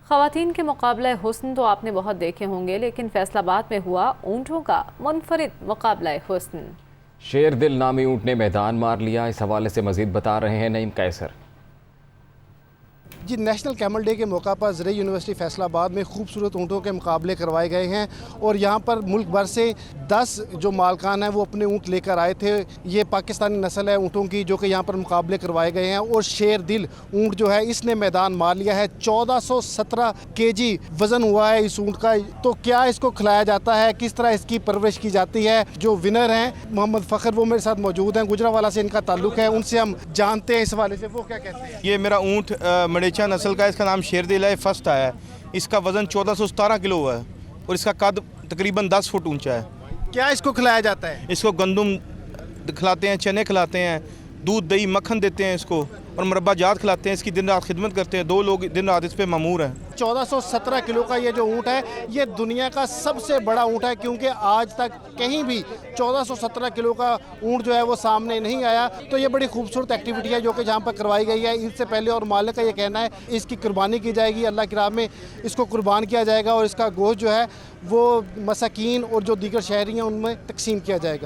ख़वातीन के मुकाबले हुस्न तो आपने बहुत देखे होंगे, लेकिन फैसलाबाद में हुआ ऊँटों का मुनफरिद मुकाबला हुस्न। शेर दिल नामी ऊँट ने मैदान मार लिया। इस हवाले से मजीद बता रहे हैं नईम कैसर। जी, नेशनल कैमल डे के मौका पर ज़रई यूनिवर्सिटी फैसलाबाद में खूबसूरत ऊँटों के मुकाबले करवाए गए हैं और यहाँ पर मुल्क भर से 10 जो मालकान हैं वो अपने ऊँट लेकर आए थे। ये पाकिस्तानी नस्ल है ऊँटों की जो कि यहाँ पर मुकाबले करवाए गए हैं और शेर दिल ऊँट जो है इसने मैदान मार लिया है। 1417 केजी वज़न हुआ है इस ऊँट का। तो क्या इसको खिलाया जाता है, किस तरह इसकी परवरिश की जाती है, जो विनर हैं मोहम्मद फ़खर वो मेरे साथ मौजूद हैं। गुजरावाला से इनका ताल्लुक़ है, उनसे हम जानते हैं इस हवाले से वो क्या कहते हैं। ये मेरा ऊँट मडेचा नस्ल का, इसका नाम शेर दिल है, फर्स्ट आया है। इसका वज़न 1417 किलो है और इसका कद तकरीबन 10 फुट ऊंचा है। क्या इसको खिलाया जाता है? इसको गंदम खिलाते हैं, चने खिलाते हैं, दूध दही मक्खन देते हैं इसको और मुरब्बा जात खिलाते हैं। इसकी दिन रात खिदमत करते हैं, 2 लोग दिन रात इस पे मामूर हैं। 1417 किलो का ये जो ऊँट है ये दुनिया का सबसे बड़ा ऊँट है, क्योंकि आज तक कहीं भी 1417 किलो का ऊँट जो है वो सामने नहीं आया। तो ये बड़ी खूबसूरत एक्टिविटी है जो कि जहाँ पर करवाई गई है। इससे पहले और मालिक का ये कहना है इसकी कुर्बानी की जाएगी, अल्लाह की राह में इसको कुर्बान किया जाएगा और इसका गोश्त जो है वो मसाकीन और जो दीगर शहरी हैं उनमें तकसीम किया जाएगा।